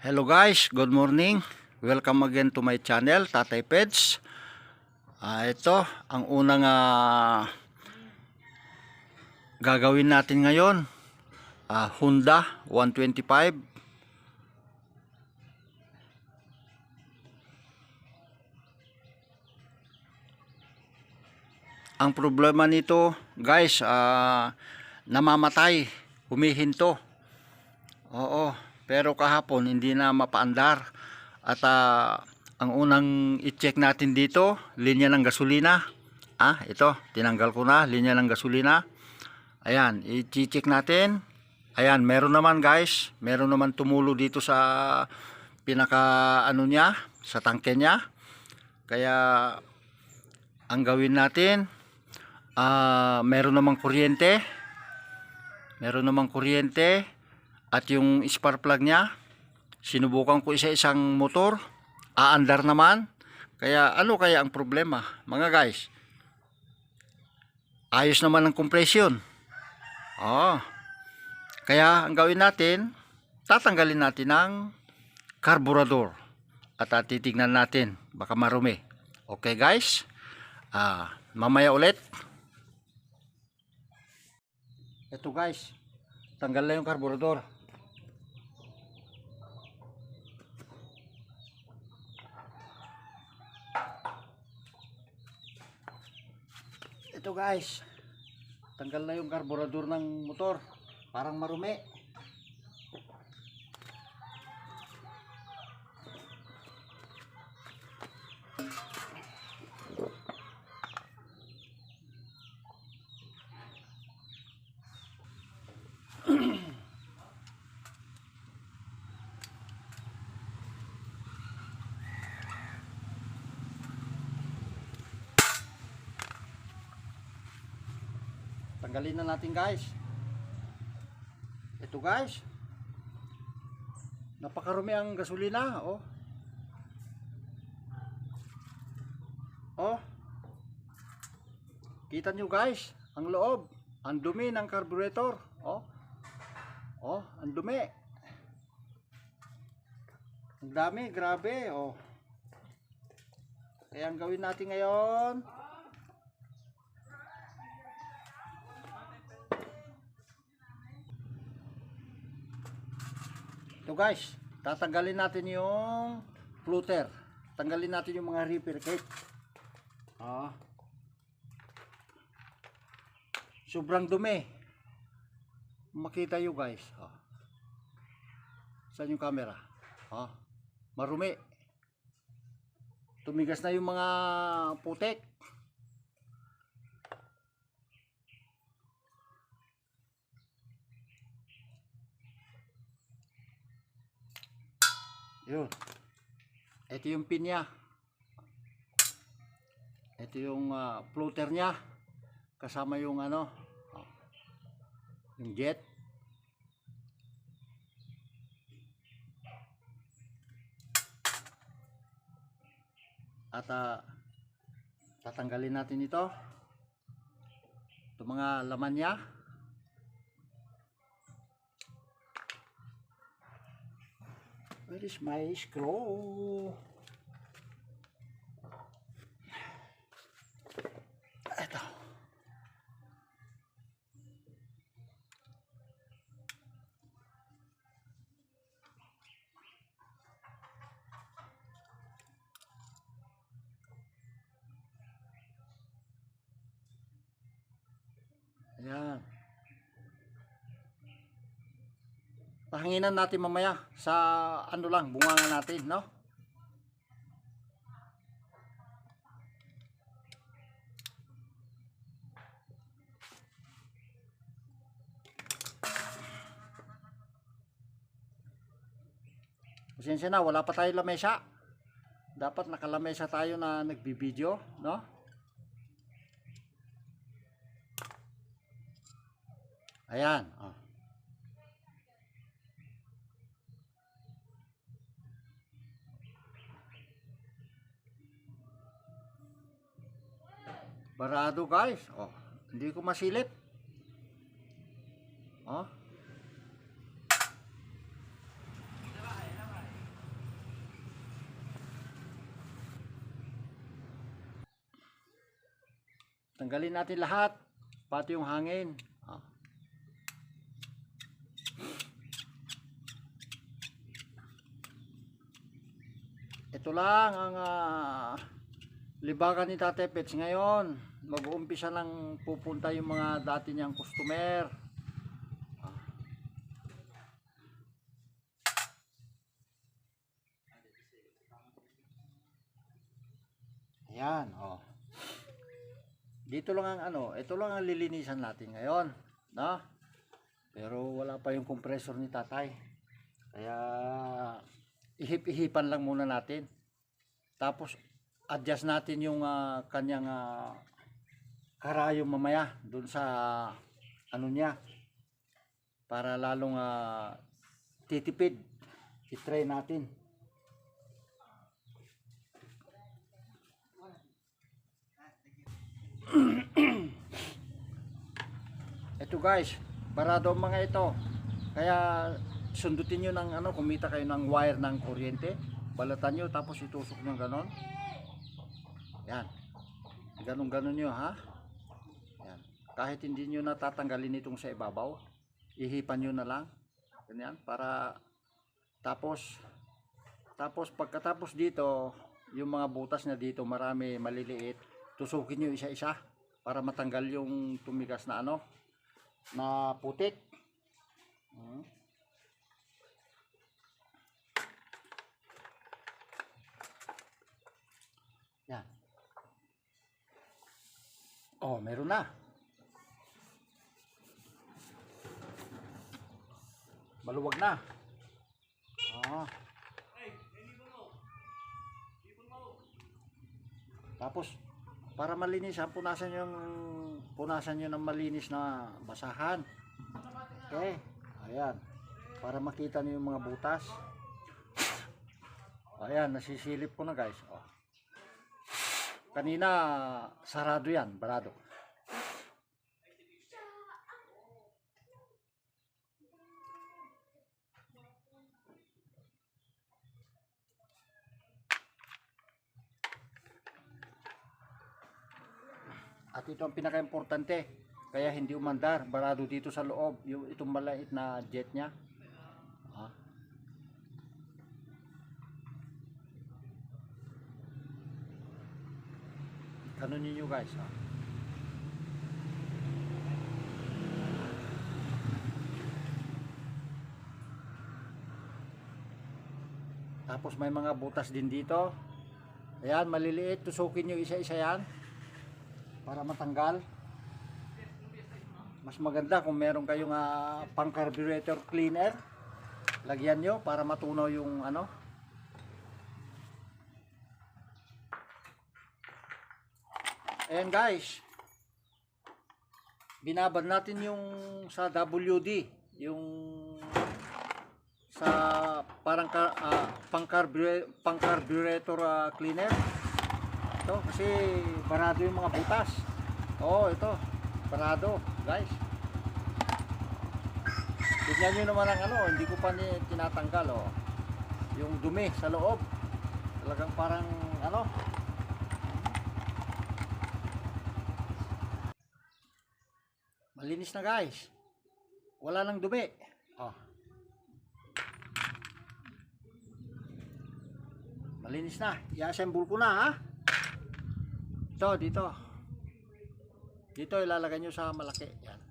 Hello guys, good morning. Welcome again to my channel, Tatay Peds. Ito ang unang gagawin natin ngayon. Honda 125. Ang problema nito guys, namamatay, humihinto. Oo, pero kahapon hindi na mapaandar. At ang unang i-check natin dito, linya ng gasolina. Ito, tinanggal ko na, linya ng gasolina. Ayan, i-check natin. Ayan, meron naman guys, meron naman tumulo dito sa pinaka niya, sa tangke niya. Kaya ang gawin natin, meron namang kuryente. Meron namang kuryente. At yung spark plug niya, sinubukan ko isa-isang motor, aandar naman. Kaya ano kaya ang problema mga guys? Ayos naman ang compression. Kaya ang gawin natin, tatanggalin natin ang carburetor at titignan natin, baka marumi. Okay guys, mamaya ulit. Ito guys, tanggal na yung carburetor. Ito guys, tanggal na yung carburetor ng motor, parang marumi. Tanggalin na natin guys. Ito guys, napakarumi ang gasolina. Kita nyo guys, ang loob, ang dumi ng carburetor. Ang dumi. Ang dami, grabe. Kaya ang gawin natin ngayon, ito guys, tatanggalin natin yung floater. Tanggalin natin yung mga repair kit. Sobrang dumi. Makita nyo guys. Saan yung camera? Marumi. Tumigas na yung mga putek. Yun. Ito yung pin niya. Ito yung floater niya. Kasama yung yung jet. At tatanggalin natin ito. Ito mga laman niya. Where is my screw? Ito. Ayan. Pahanginan natin mamaya sa bunganga natin, no? Pasensya na, wala pa tayo lamesa. Dapat nakalamesa tayo na nagbibideo, no? Ayan, barado guys. Hindi ko masilip. Tanggalin natin lahat, pati yung hangin. Ito lang ang libagan ni Tate Pets ngayon. Mag-uumpisa lang pupunta yung mga dati niyang customer. Ayan, oh. Dito lang ang ito lang ang lilinisan natin ngayon, no? Pero wala pa yung compressor ni Tatay. Kaya ihip-ihipan lang muna natin. Tapos adjust natin yung kanyang karayom mamaya dun sa niya para lalong titipid. I-try natin. Ito guys, barado ang mga ito. Kaya sundutin nyo ng kumita kayo ng wire ng kuryente. Balatan nyo tapos itusok nyo ganon. Yan. Ganon-ganon nyo ha. Yan. Kahit hindi nyo natatanggalin itong sa ibabaw, ihipan nyo na lang. Ganyan para tapos pagkatapos dito, yung mga butas na dito marami maliliit, tusukin nyo isa-isa para matanggal yung tumigas na na putik. Yan. Oh, meron na. Maluwag na. Tapos para malinis, punasan nyo ng malinis na basahan. Okay. Ayan. Para makita nyo yung mga butas. Ayan, nasisilip ko na guys. Oh. Kanina sarado yan, barado. At ito ang pinaka-importante, kaya hindi umandar, barado dito sa loob, yung itong maliit na jet niya. Ganun ninyo guys. Tapos may mga butas din dito. Ayan, maliliit, tusukin nyo isa-isa yan para matanggal. Mas maganda kung meron kayong pang carburetor cleaner, lagyan nyo para matunaw yung Ayan guys, binabad natin yung sa WD, yung sa parang pang carburetor cleaner. Ito kasi barado yung mga butas. Ito barado guys. Tignan nyo naman ang hindi ko pa tinatanggal yung dumi sa loob. Talagang parang malinis na guys. Wala nang dumi. Malinis na. I-assemble ko na ha. Ito dito. Dito ilalagay nyo sa malaki. Yan.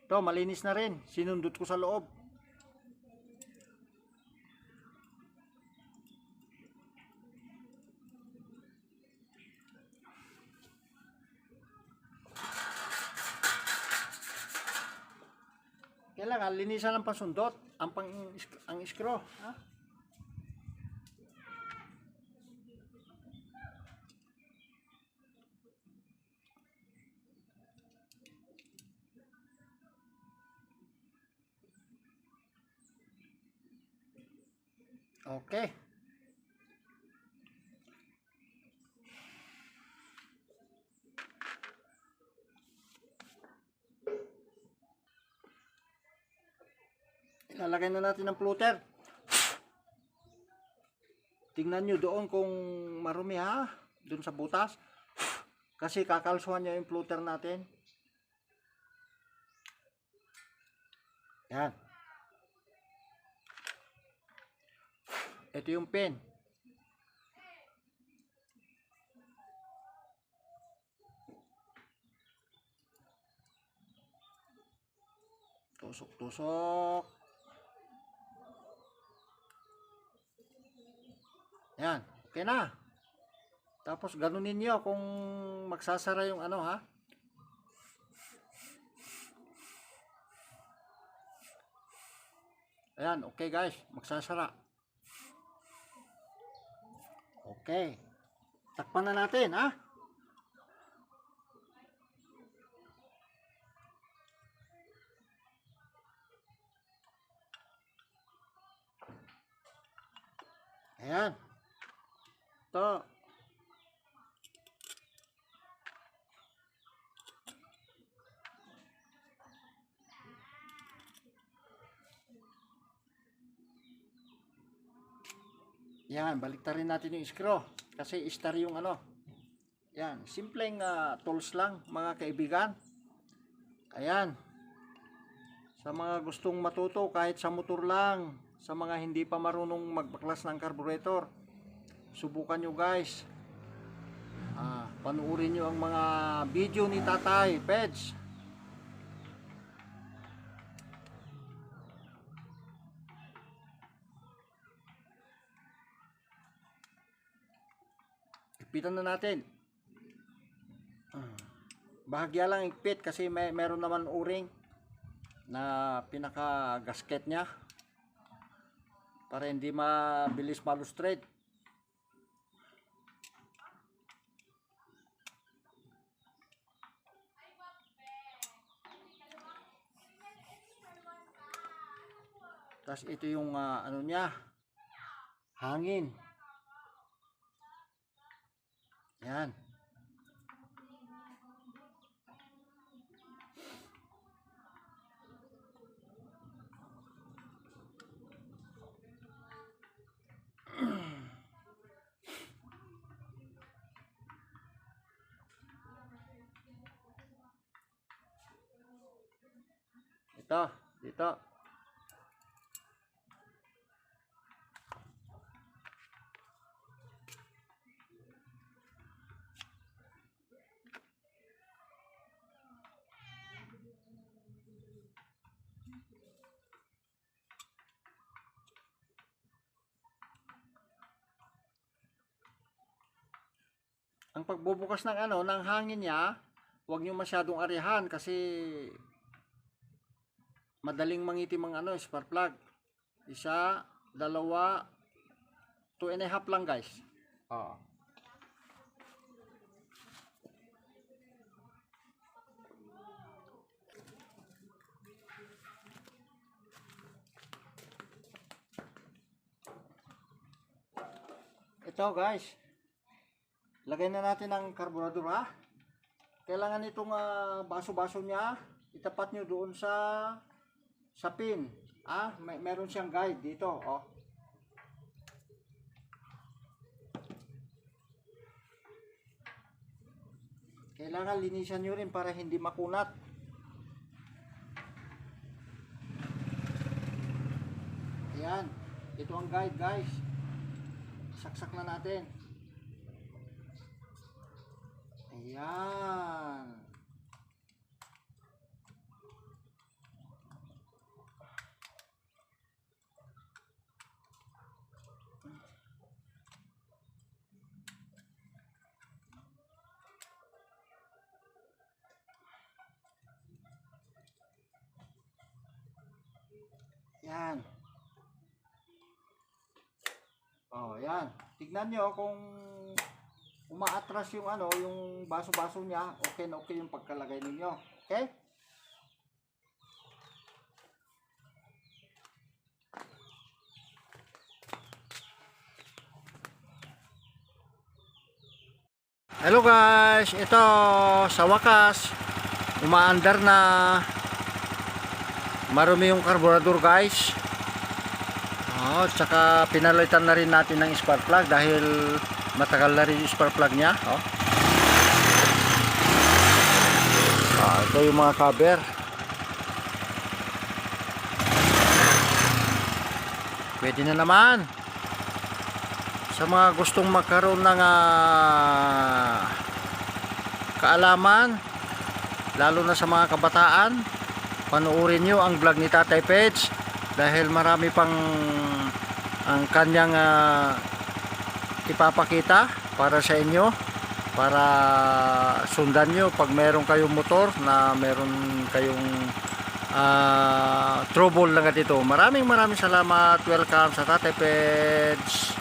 Ito malinis na rin. Sinundot ko sa loob. Kailangan linisan ng pasundot ang screw, ha? Okay. Ilalagay na natin ang floater. tingnan nyo doon kung marumi ha, doon sa butas. Kasi kakalsuhan niya yung floater natin. Yan. Ito yung pin. Tusok-tusok. Yan, okay na. Tapos ganunin niyo kung magsasara yung ano ha. Ayan, okay guys, magsasara. Okay. Takpan na natin ha. Ayan. Ito. Yan, baliktarin natin yung screw. Kasi star yung ano. Yan, simpleng tools lang mga kaibigan. Ayan. Sa mga gustong matuto kahit sa motor lang. Sa mga hindi pa marunong magbaklas ng carburetor. Subukan nyo guys. Panuorin nyo ang mga video ni Tatay Peds. Ipitan na natin. Bahagya lang ipit kasi meron naman o-ring na pinaka gasket niya para hindi mabilis malustrate. Tapos ito yung ano niya, hangin. Yan. Ito, dito. Ang pagbubukas ng ano, ng hangin niya, huwag niyo masyadong arihan kasi madaling mangitim ang ano, spark plug. Isa, dalawa, 2.5 lang guys. Ito guys. Lagay na natin ang carburetor ha. Kailangan itong baso-baso niya, itapat nyo doon sa pin. Meron siyang guide dito, oh. Kailangan linisan nyo rin para hindi makunat. Ayan, ito ang guide guys. Saksak na natin. Ayan. Yan. Oh, yan. Tignan nyo kung umaatras yung ano, yung baso-baso niya, okay na okay yung pagkalagay ninyo. Okay? Hello guys, ito sa wakas umaandar na marumi yung carburetor guys. Oh, tsaka pinalitan na rin natin ng spark plug dahil matagal na rin yung spark plug niya. Oh. Ito yung mga cover. Pwede na naman. Sa mga gustong magkaroon ng kaalaman, lalo na sa mga kabataan, panoorin nyo ang vlog ni Tatay Peds dahil marami pang ang kanyang ipapakita para sa inyo, para sundan nyo pag meron kayong motor na meron kayong trouble na ganito. Maraming salamat. Welcome sa Tatay Peds.